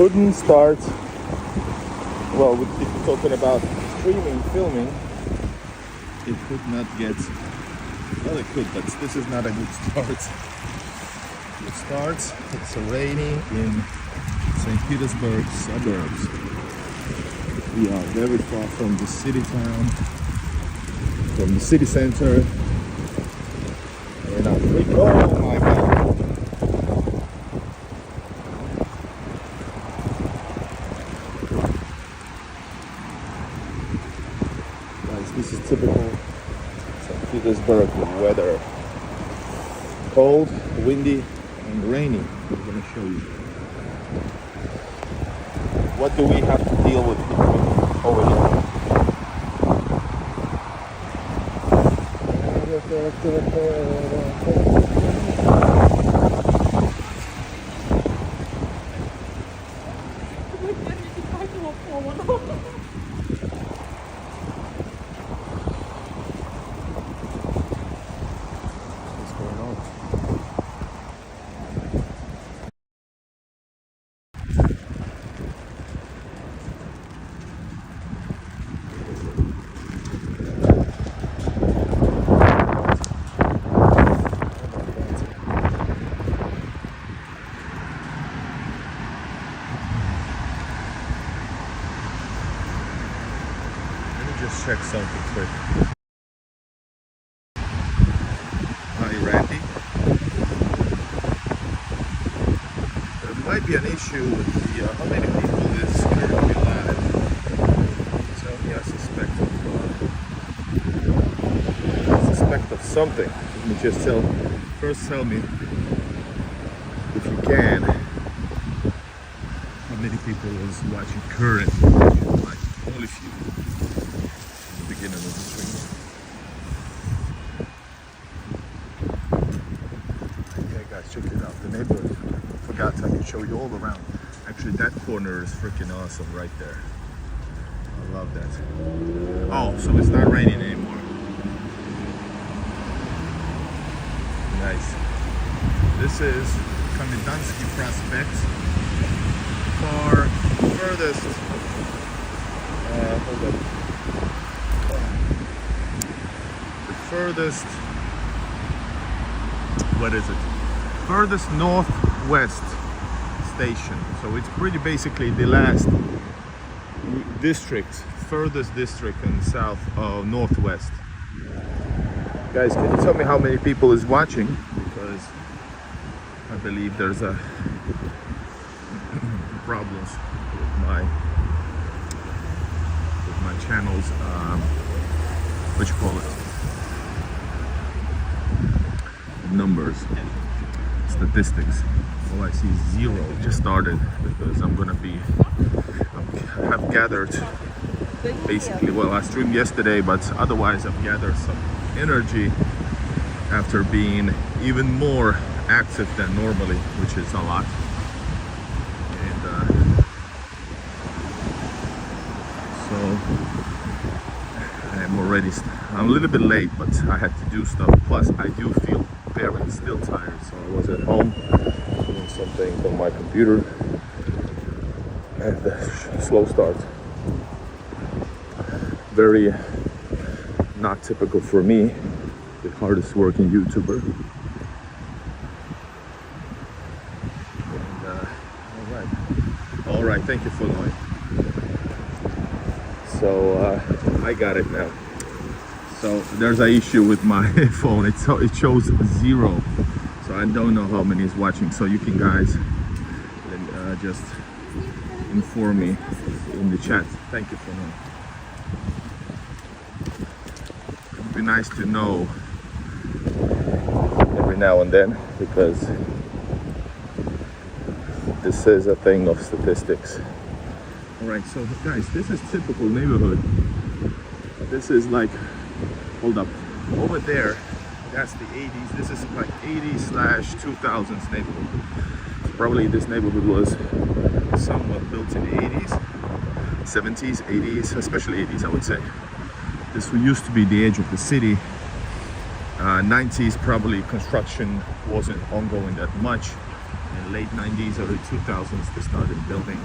couldn't start. Well, if you're talking about streaming, filming, it could not get. Well, it could, but this is not a good start. It starts. It's raining in St. Petersburg suburbs. We are very far from the city town, from the city center, and I'm freaking. Oh my God! Guys, this is typical St. Petersburg weather. Cold, windy, and rainy. I'm gonna show you. What do we have to deal with over here? What's going on? Just check something quick. Hi, Randy. There might be an issue with the how many people is currently live. Tell me, I suspect of something. Let me just tell me if you can how many people is watching currently. Like only few. Beginning of the stream. Yeah, guys, check it out. The neighborhood. I forgot I could show you all around. Actually, that corner is freaking awesome right there. I love that. Oh, so it's not raining anymore. Nice. This is Komendansky Prospect. Far furthest. Hold on. Furthest, what is it? Furthest northwest station. So it's pretty basically the last district, furthest district in south northwest. Guys, can you tell me how many people is watching? Because I believe there's a problems with my channel's what you call it? Numbers, statistics. All I see is 0. It just started because I have gathered basically, well, I streamed yesterday, but otherwise I've gathered some energy after being even more active than normally, which is a lot. And I'm a little bit late, but I had to do stuff. Plus, I do feel very still tired, so I was at home doing something on my computer, and slow start. Very not typical for me, the hardest working YouTuber. And, all right, thank you for knowing. So I got it now. So there's an issue with my phone. It shows 0, so I don't know how many is watching. So you can guys just inform me in the chat. Thank you for knowing. It'd be nice to know every now and then, because this is a thing of statistics. All right, so guys, this is typical neighborhood. This is like, hold up, over there, that's the 80s. This is like 80s/2000s neighborhood. Probably this neighborhood was somewhat built in the 80s, 70s, 80s, especially 80s, I would say. This used to be the edge of the city. 90s, probably construction wasn't ongoing that much. In late 90s, early 2000s, they started building.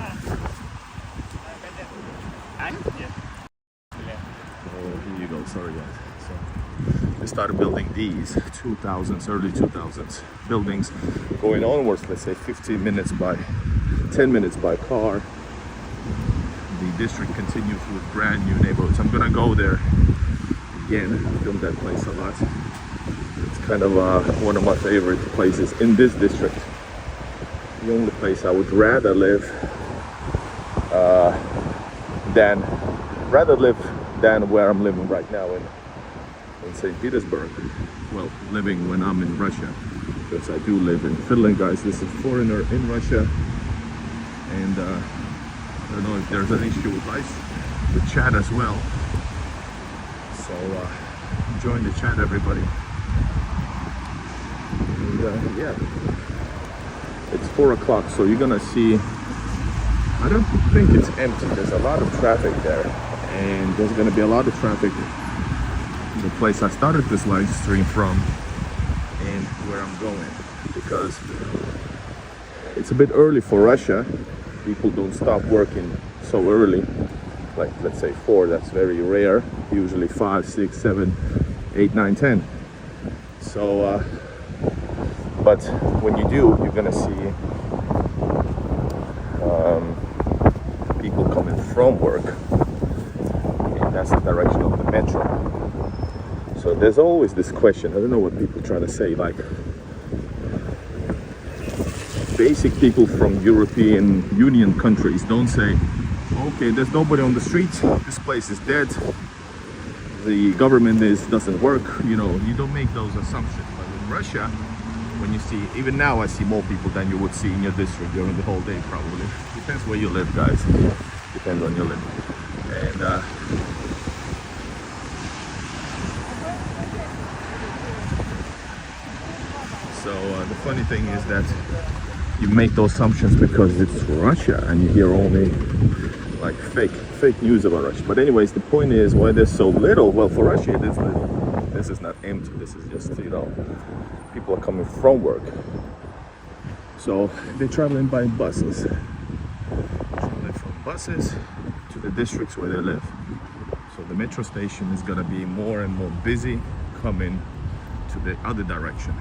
Oh, here you go. Sorry, guys. So they started building these 2000s, early 2000s buildings, going onwards. Let's say 15 minutes by 10 minutes by car. The district continues with brand new neighborhoods. I'm gonna go there again. I film that place a lot. It's kind of one of my favorite places in this district. The only place I would rather live than where I'm living right now in St. Petersburg. Well, living when I'm in Russia, because I do live in Finland, guys. This is foreigner in Russia, and I don't know if there's an issue with chat as well. So join the chat, everybody. And, yeah, it's 4 o'clock, so you're gonna see. I don't think it's empty. There's a lot of traffic there, and there's gonna be a lot of traffic in the place I started this live stream from and where I'm going, because it's a bit early for Russia. People don't stop working so early, like let's say 4. That's very rare. Usually 5, 6, 7, 8, 9, 10. So but when you do, you're gonna see people coming from work, and that's the direction of the metro. So there's always this question. I don't know what people try to say, like basic people from European Union countries don't say, okay, there's nobody on the streets, this place is dead, the government doesn't work. You know, you don't make those assumptions. But in Russia, when you see, even now I see more people than you would see in your district during the whole day, probably. Depends where you live, guys. Depends on your living. And so the funny thing is that you make those assumptions because it's Russia and you hear only like fake news about Russia. But anyways, the point is, why there's so little. Well, for Russia it is little. This is not empty. This is just, you know, people are coming from work, so they're traveling by buses, traveling from buses to the districts where they live. So the metro station is going to be more and more busy coming to the other direction.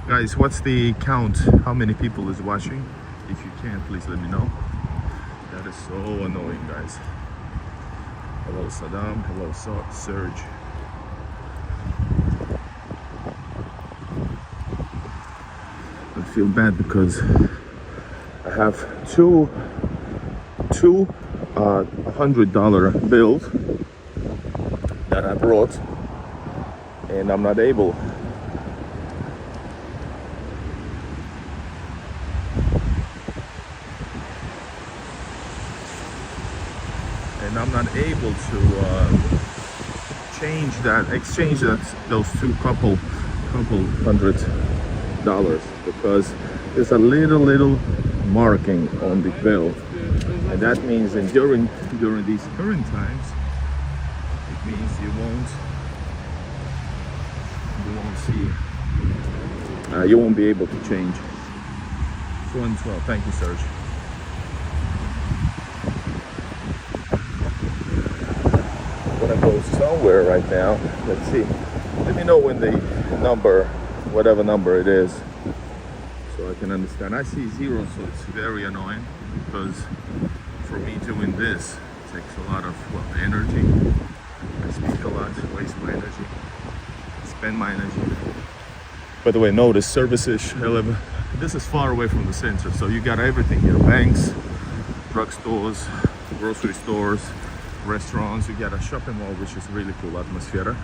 Guys, what's the count? How many people is watching? If you can, please let me know. That is so annoying, guys. Hello Saddam, hello Serge. I feel bad because I have two $100 bills that I brought, and I'm not able to exchange those two couple $100, because there's a little marking on the bill, and that means during these current times, it means you won't be able to change. 112. Thank you, Serge. I'm gonna go somewhere right now. Let's see. Let me know when the number, whatever number it is, so I can understand. I see 0, so it's very annoying, because for me doing this takes a lot of energy. I speak a lot, waste my energy, spend my energy. By the way, notice services. This is far away from the center, so you got everything here: banks, drugstores, grocery stores, restaurants. You got a shopping mall, which is really cool atmosphere.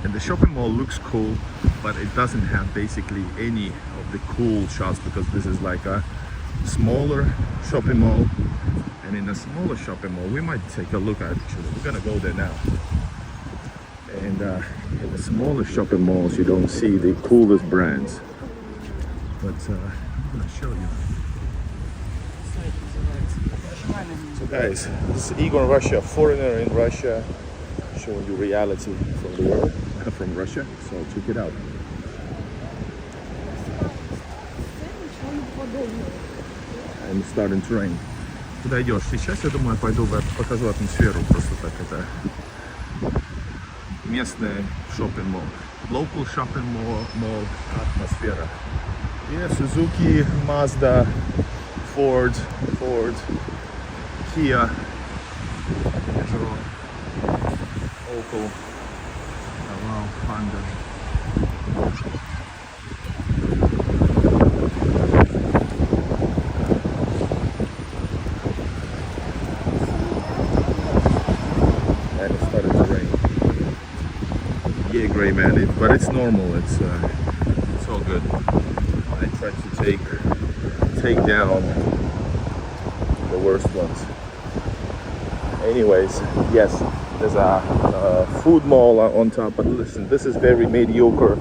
And the shopping mall looks cool, but it doesn't have basically any of the cool shops, because this is like a smaller shopping mall. And in a smaller shopping mall, we might take a look at, actually, we're gonna go there now. And in the smaller shopping malls, you don't see the coolest brands. But I'm gonna show you. So guys, this is Igor in Russia, foreigner in Russia, showing you reality from the world, from Russia. So check it out. And it's starting to rain. Куда идешь? Сейчас, я думаю, пойду покажу атмосферу. Просто так это местный шоппинг-молл. Local shopping mall атмосфера. Yeah, Suzuki, Mazda, Ford, Kia, Opel, wow, Honda. And it started to rain. Yeah, gray man, but it's normal. It's all good. I try to take down the worst ones. Anyways, yes, there's a food mall on top, but listen, this is very mediocre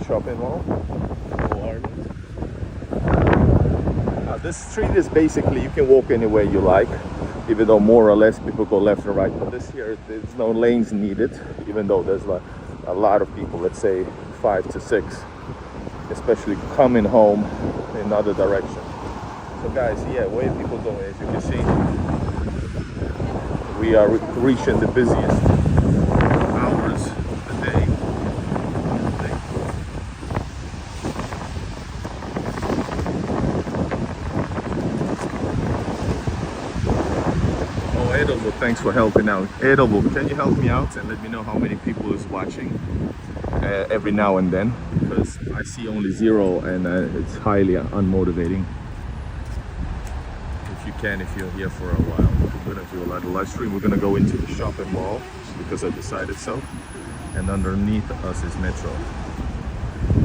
shopping mall. This street is basically, you can walk anywhere you like, even though more or less people go left and right. But this here, there's no lanes needed, even though there's like a lot of people, let's say 5 to 6, especially coming home in other direction. So guys, yeah, where people going, as you can see, we are reaching the busiest hours of the day. Oh, Edelwood, thanks for helping out. Edelwood, can you help me out and let me know how many people is watching every now and then? Because I see only 0 and it's highly unmotivating. If you can, if you're here for a while, we're gonna do a lot of live stream. We're gonna go into the shopping mall because I decided so. And underneath us is metro.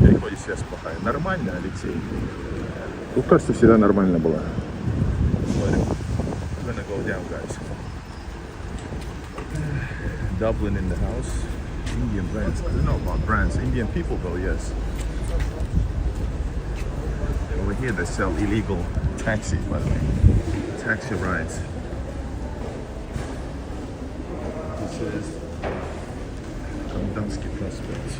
Переходи связь плохая. Нормально, Алексей. Тут, кажется, всегда нормально было. We're gonna go down, guys. Dublin in the house. Indian brands. I don't know about brands. Indian people though, yes. Over here they sell illegal taxis, by the way. Taxi rides. This is Komdansky Prospect.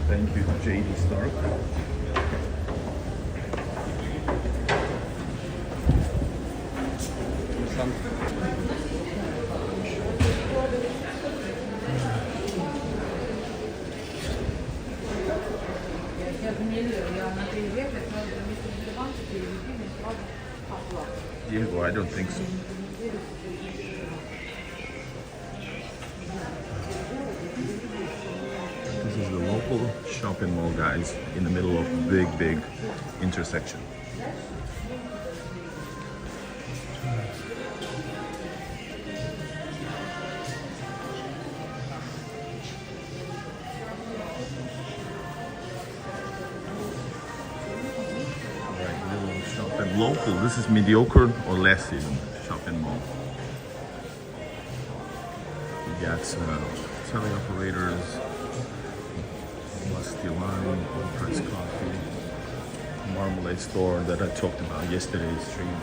Thank you, JD Stark. Diego, I don't think so. This is the local shopping mall, guys, in the middle of a big intersection. Local, this is mediocre or less even shopping mall. We got teleoperators, Lusty Wine, Price Coffee, Marmalade store that I talked about yesterday's stream.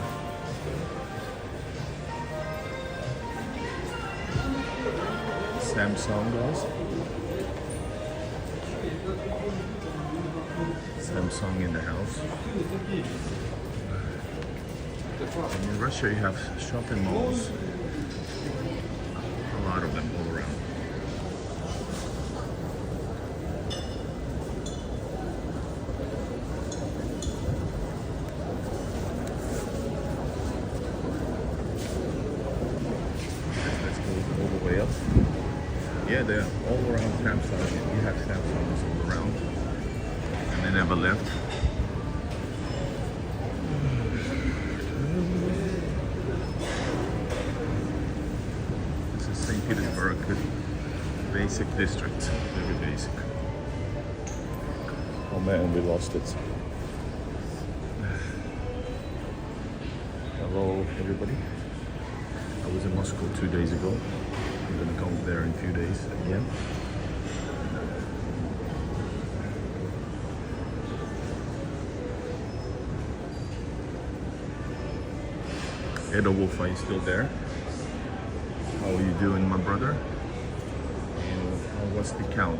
Samsung, guys. Samsung in the house. And in Russia you have shopping malls, a lot of them all around. Let's go all the way up. Yeah, they're all around Samsung. You have Samsungs all around, and they never left. Petersburg, basic district, very basic. Oh man, we lost it. Hello everybody. I was in Moscow 2 days ago. I'm gonna go there in a few days again. Edo Wolf, are you still there? How are you doing, my brother? what's the count?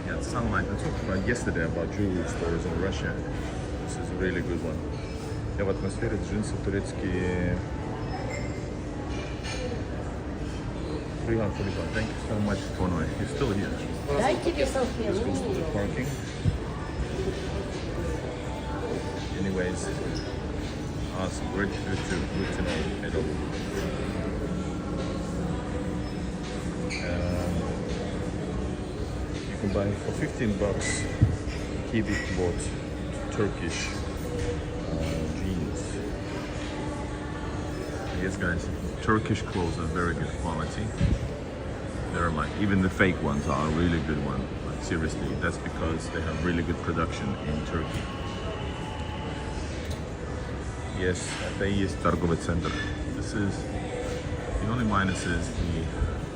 Yeah, Sunlight. I talked about yesterday about jewelry stores in Russia. This is a really good one. Я в атмосфере джинсы турецкие. 345. Thank you so much, Tonoy. You're still here. Дайте мне салфетку. This goes to the parking. Anyways, awesome. Good to know. Hello. You can buy for $15 Kibik bought Turkish jeans. Yes, guys, Turkish clothes are very good quality. They're like, even the fake ones are a really good one. Like seriously, that's because they have really good production in Turkey. Yes, they is торговый центр. This is the only minus is the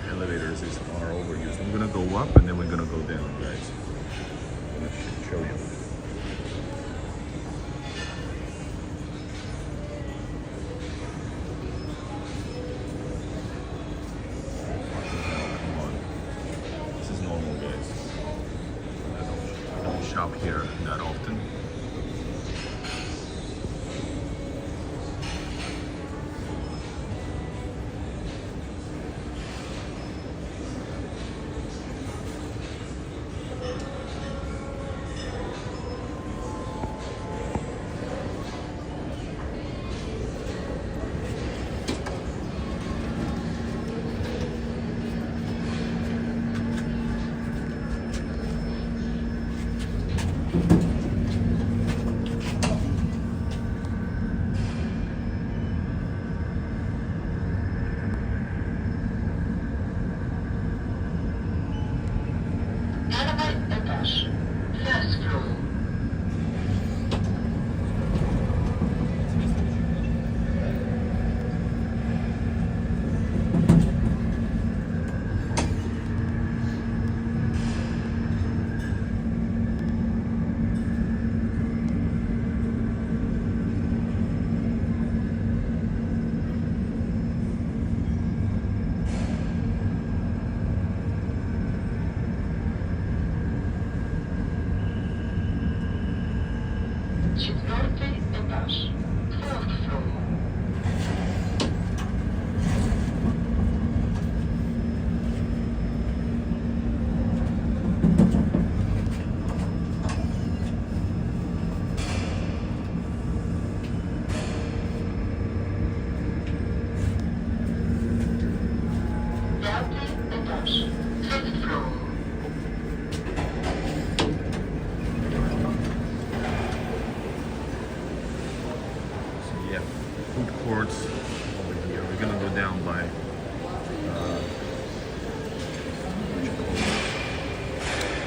elevators are overused. I'm gonna go up and then we're gonna go down, guys. I'm gonna show you. Come on. This is normal, guys. I don't shop here that often.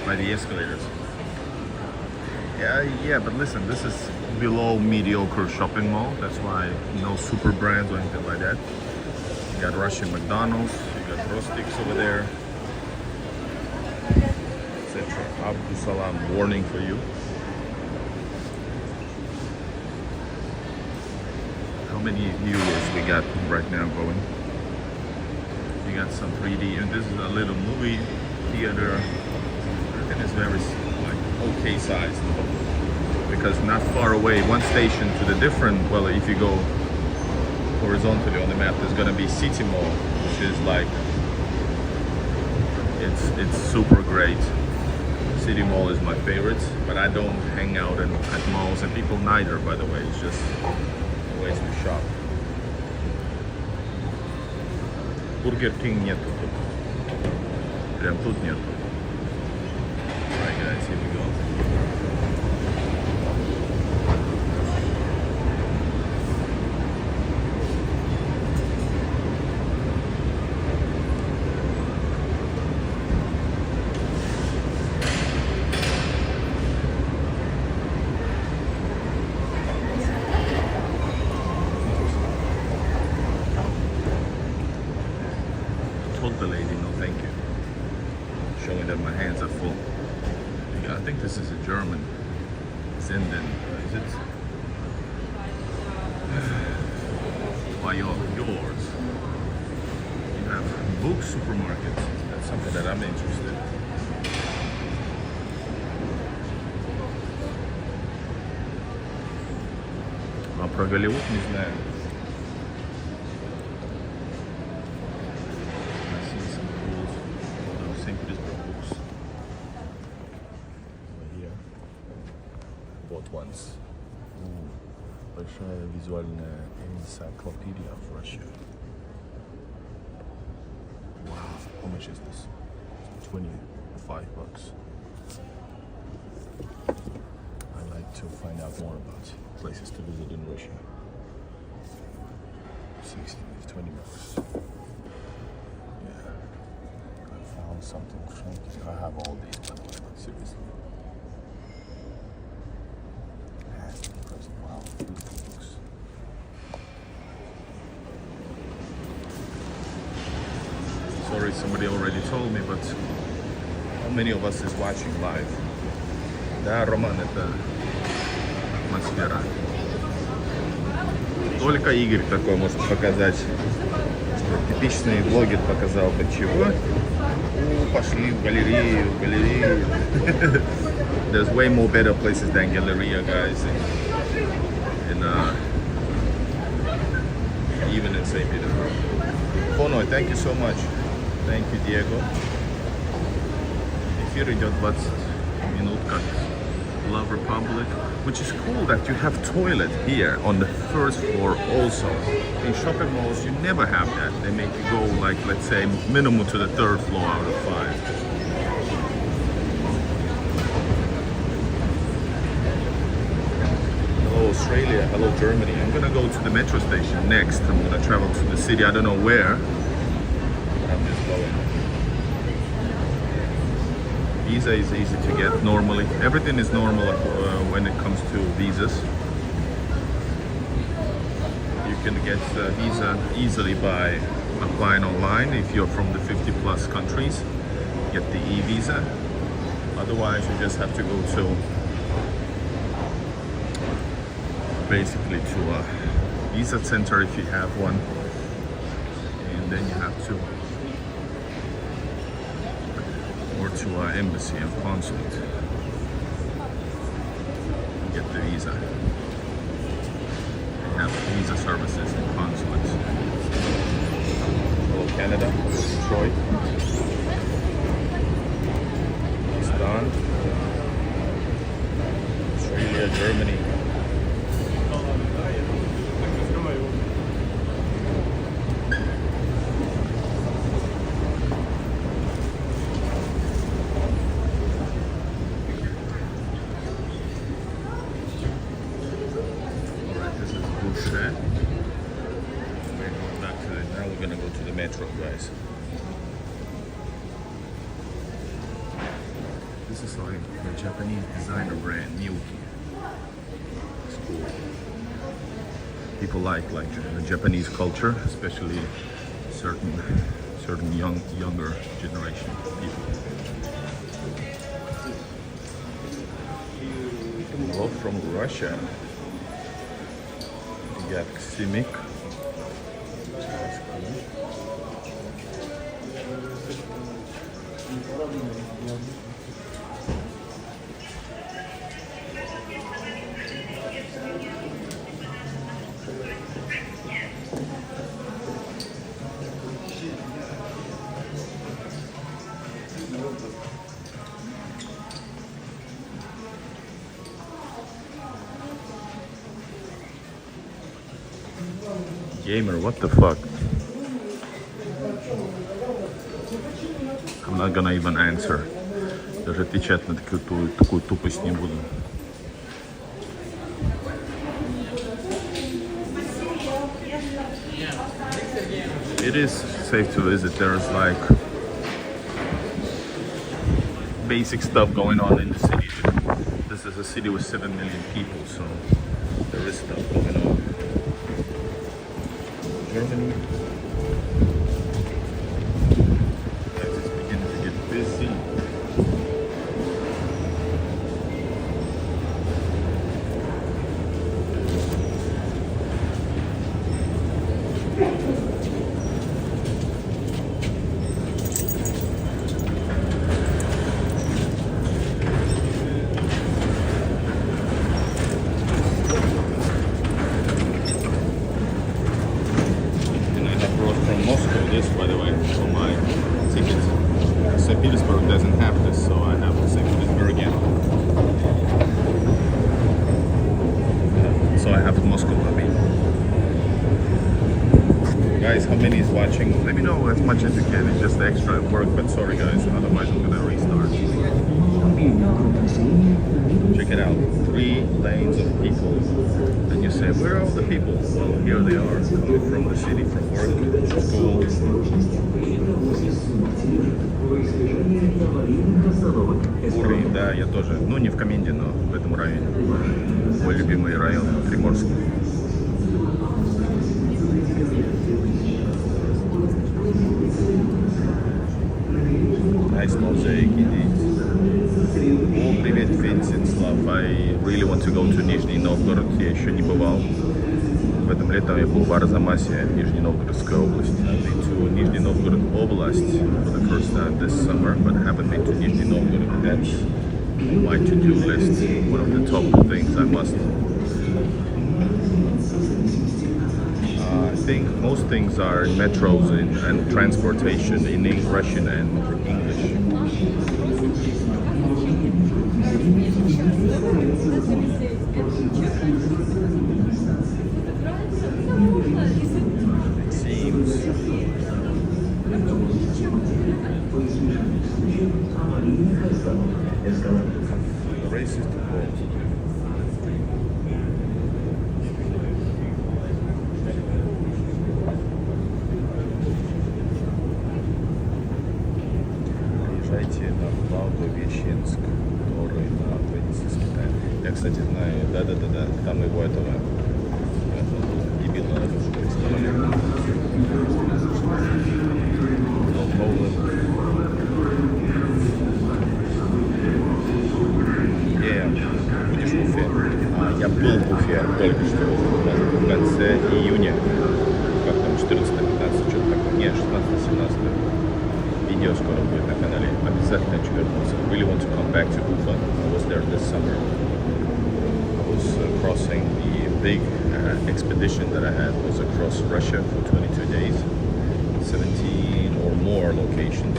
By the escalators. Yeah, but listen, this is below mediocre shopping mall. That's why no super brands or anything like that. You got Russian McDonald's, you got Rostix over there, etc. Abdus Salam, warning for you. How many viewers we got right now going? You got some 3D, and this is a little movie theater. Everything is very like okay sized because not far away, one station to the different. Well, if you go horizontally on the map, there's gonna be City Mall, which is like it's super great. City Mall is my favorite, but I don't hang out at malls, and people neither, by the way. It's just a ways to shop. Burger King нету тут. Прям тут нету. Alright guys, here we go. Told the lady no thank you. Showing that my hands are full. I think this is a German. Zinden. Is it? By yours. book supermarket. That's something that I'm interested in. А про Голливуд не знаю. I've seen some cool St. Petersburg books. Here. Bought once. Большая визуальная encyclopedia of Russia. Wow, how much is this? 25 bucks. I like to find out more about places to visit in Russia. 20 bucks. Yeah. I found something funky. I have all these, by the way, but seriously. Has to be present. Wow, beautiful books. Sorry, somebody already told me, but how many of us is watching live? Да, Роман, это атмосфера. Только Игорь такой может показать. Типичный блогер показал бы чего. Пошли в галерею, There's way more better places than Galleria, guys. Even in St. Petersburg. Fono, thank you so much. Thank you, Diego. Эфир идет 20 минут как Love Republic, which is cool that you have toilet here on the first floor also. In shopping malls, you never have that. They make you go, like, let's say, minimum to the third floor out of 5. Hello, Australia. Hello, Germany. I'm gonna go to the metro station next. I'm gonna travel to the city. I don't know where. I'm just going. Visa is easy to get normally. Everything is normal when it comes to visas. You can get a visa easily by applying online if you're from the 50 plus countries. Get the e-visa. Otherwise, you just have to go to basically to a visa center if you have one, and then you have to to our embassy and consulate and get the visa. They have visa services and consulates. Hello, Canada, Detroit, Pakistan, Australia, Germany. Guys, this is like a Japanese designer brand, Miyuki. It's cool. People like the Japanese culture, especially certain younger generation people. Hello from Russia. You got Simic. Gamer, what the fuck? I'm not gonna even answer. Даже отвечать на такую тупость не буду. It is safe to visit. There's like basic stuff going on in the city. This is a city with 7 million people, so there is stuff going on. Germany. It's beginning to get busy. have Moscow, I mean. Guys, how many is watching? Let me know as much as you can. It's just extra work, but sorry guys, otherwise I'm gonna restart. Check it out, 3 lanes of people. And you say, where are all the people? Well, here they are, coming from the city, from work, school. Уровень, да, я тоже. Ну, не в Каменде, но в этом районе. Мой любимый район, Приморский. Nice mosaic indeed. О, привет, Венцеслав. I really want to go to Нижний Новгород. Я еще не бывал. В этом летом я был в Арзамасе, Нижненовгородская область. I've been to Нижний Новгород область for the first time this summer, but haven't been to Нижний Новгорod. That's on my to-do list. One of the top things I must. I think most things are in metros and transportation in Russian and English. It seems. The race is too cold. Приезжайте на Благовещенск, который на границе с Китаем. Я, кстати, знаю, да, там его этого дебила арестовали. Будешь в Уфе? Я был в Уфе только что в конце июня. Как там, 14-15, что-то такое. Не, 16-17. Видео скоро будет на канале. Обязательно хочу вернуться. Really want to come back to Ufa. I was there this summer. I was crossing the big expedition that I had was across Russia for 22 days. 17 or more locations.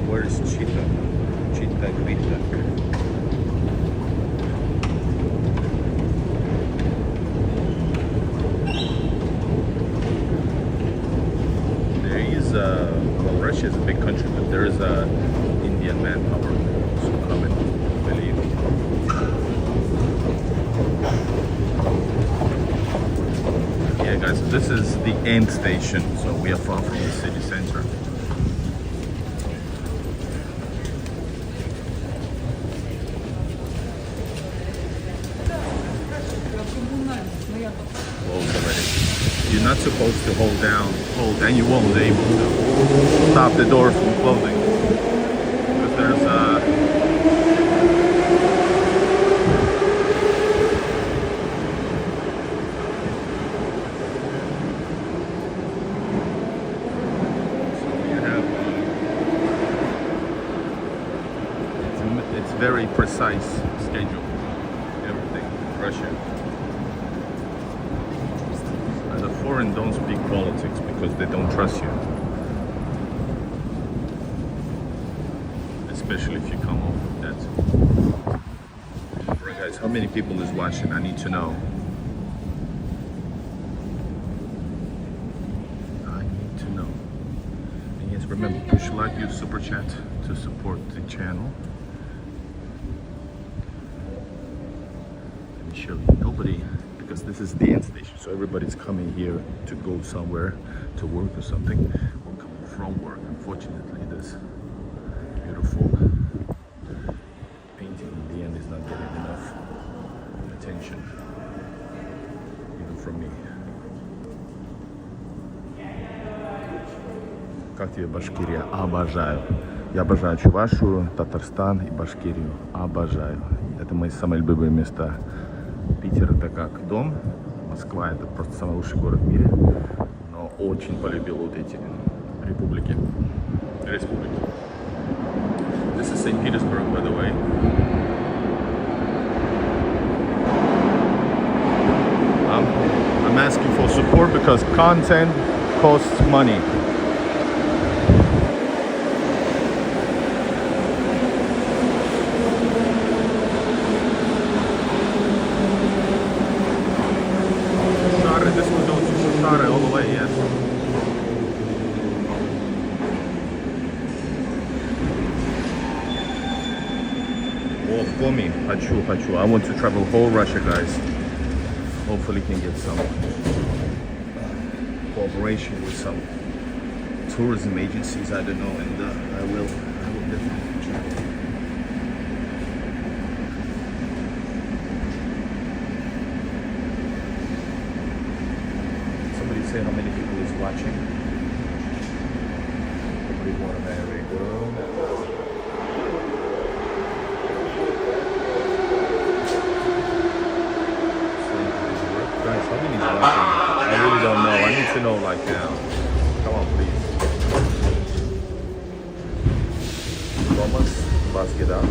Where is Cheetah? Cheetah Grita. There is well, Russia is a big country, but there is a Indian manpower also coming, I believe. Yeah, guys, so this is the end station, so we are far from the city center. You're not supposed to hold, and you won't be able to stop the door from closing. Because there's it's very precise schedule. Everything, Russia. Foreign don't speak politics because they don't trust you. Especially if you come home with that. Alright guys, how many people is watching? I need to know. I need to know. And yes, remember, push like, use super chat to support the channel. Let me show you. Nobody, because this is the end station, so everybody's coming here to go somewhere to work or something, or coming from work. Unfortunately, this beautiful painting in the end is not getting enough attention, even from me. Как тебе Башкирия? Обожаю. Я обожаю Чувашию, Татарстан и Башкирию. Обожаю. Это мои самые любимые места. Питер это как дом, Москва это просто самый лучший город в мире, но очень полюбил вот эти республики. This is St. Petersburg, by the way. I'm asking for support because content costs money. This one goes to Share all the way, yes. Хочу. I want to travel whole Russia, guys. Hopefully can get some cooperation with some tourism agencies, I don't know, and I will definitely travel. Somebody say how many people is watching. Everyone, there we go. Guys, how many is watching? I really don't know. I need to know like now. Come on, please. Thomas, was geht ab?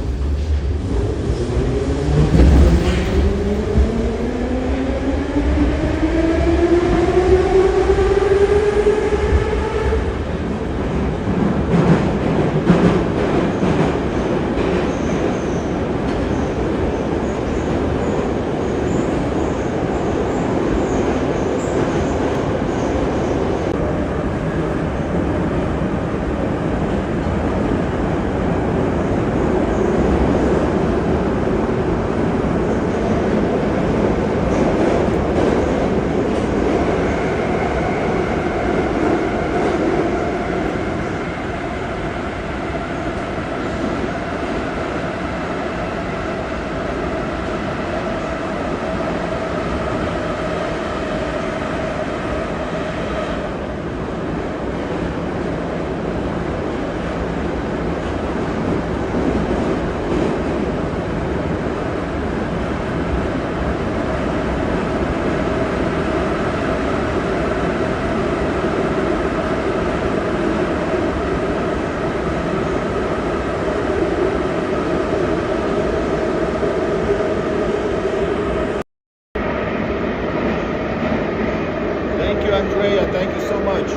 Andrea, thank you so much.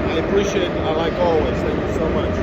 I appreciate it, like always. Thank you so much.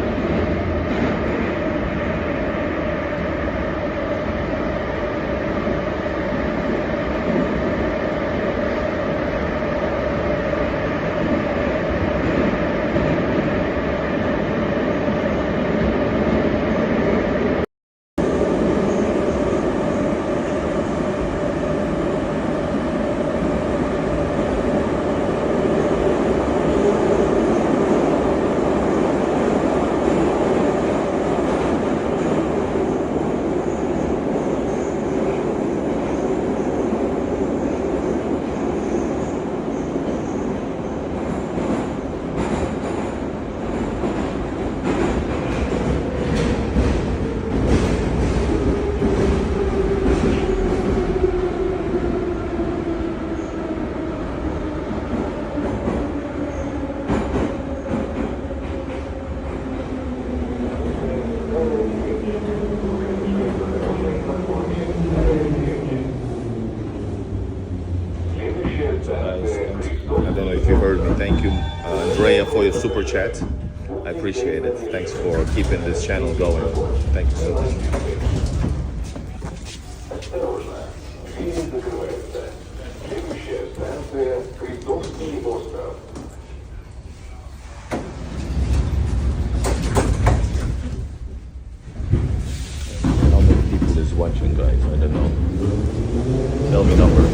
I don't know if you heard me. Thank you, Andrea, for your super chat. I appreciate it. Thanks for keeping this channel going. Thank you so much. How many people is watching, guys? I don't know. Tell me number.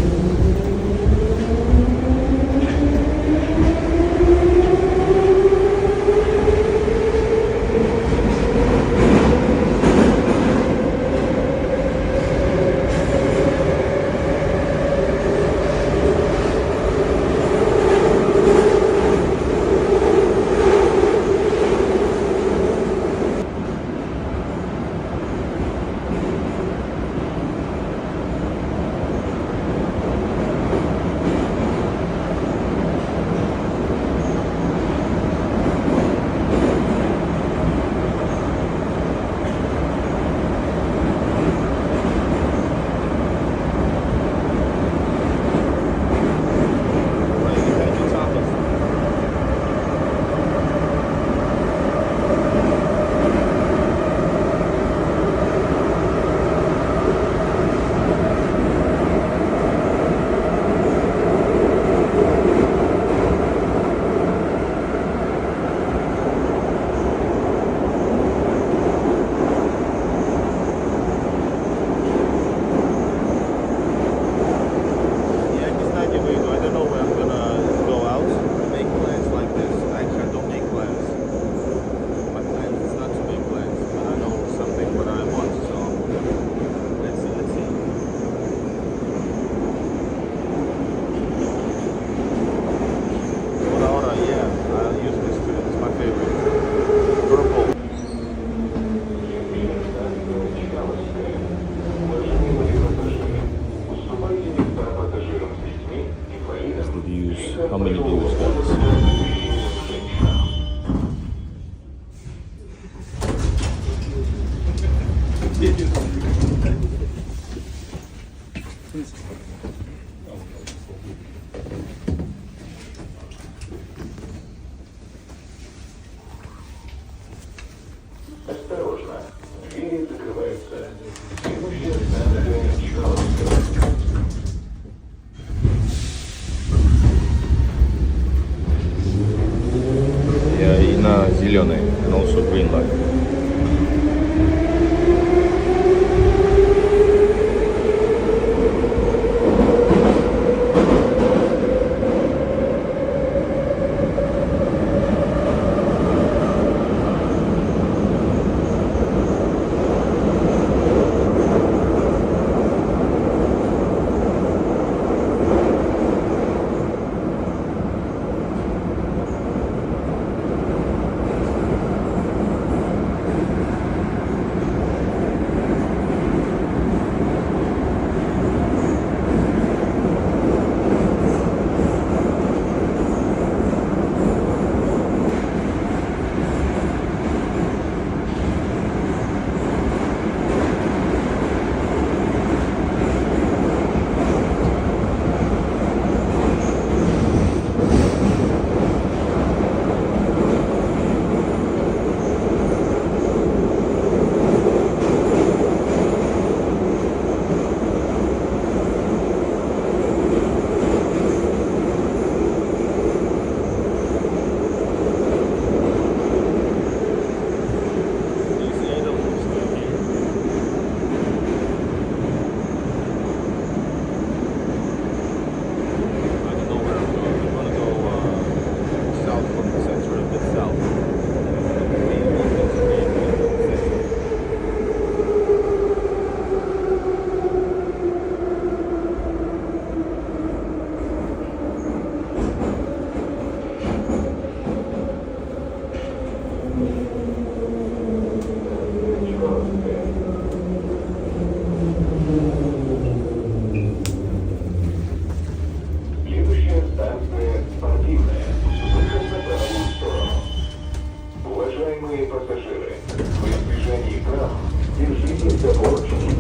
how many views does. Осторожно, двери закрываются. Следующая станция Чкаловская. Yeah, и на зеленый, and also green light. Следующая станция спортивная. Выход на правую сторону. Уважаемые пассажиры, в избежании травм держитесь за поручни.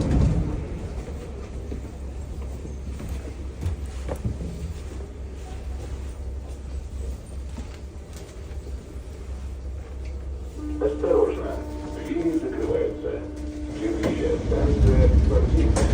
Осторожно, двери закрываются. Следующая станция спортивная.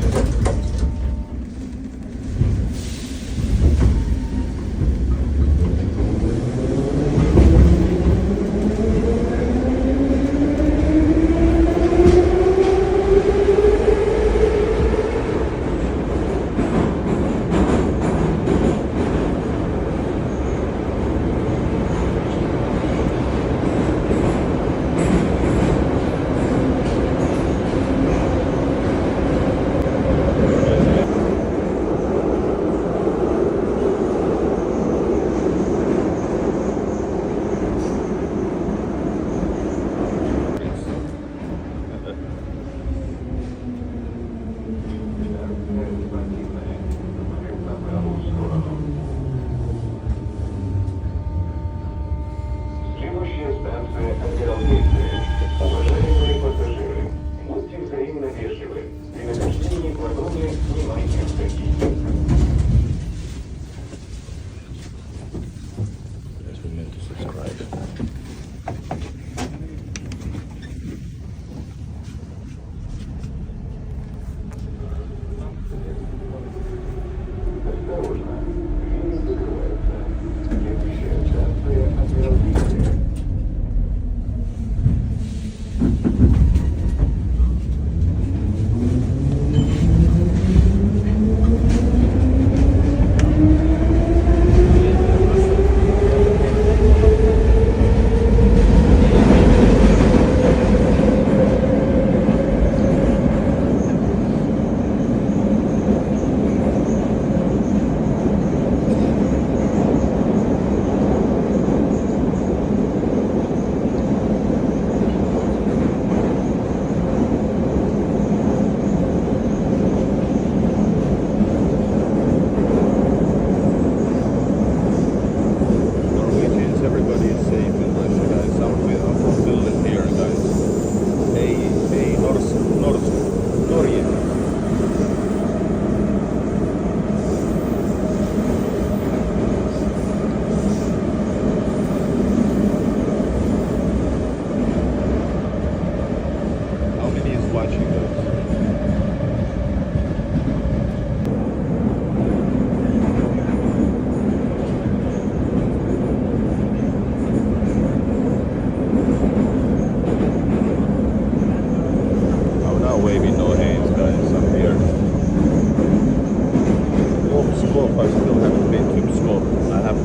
been to Pskov. I have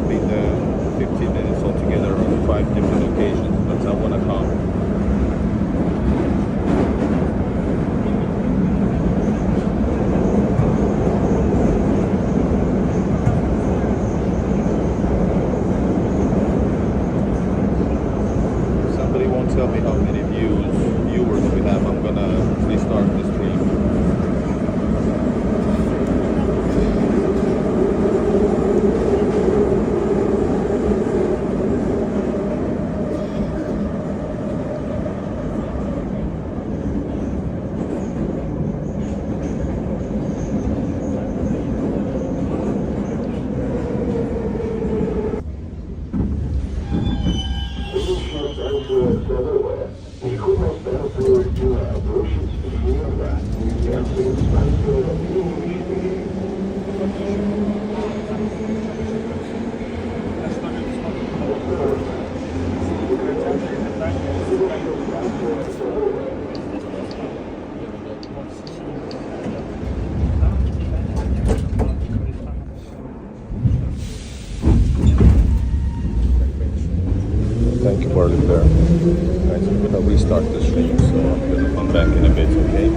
been there 15 minutes altogether on 5 different occasions, but I want to come. Somebody won't tell me how many viewers we have. I'm gonna restart the stream. Thank you, Barley Bear. Guys, I'm gonna restart the stream, so I'm gonna come back in a bit, okay?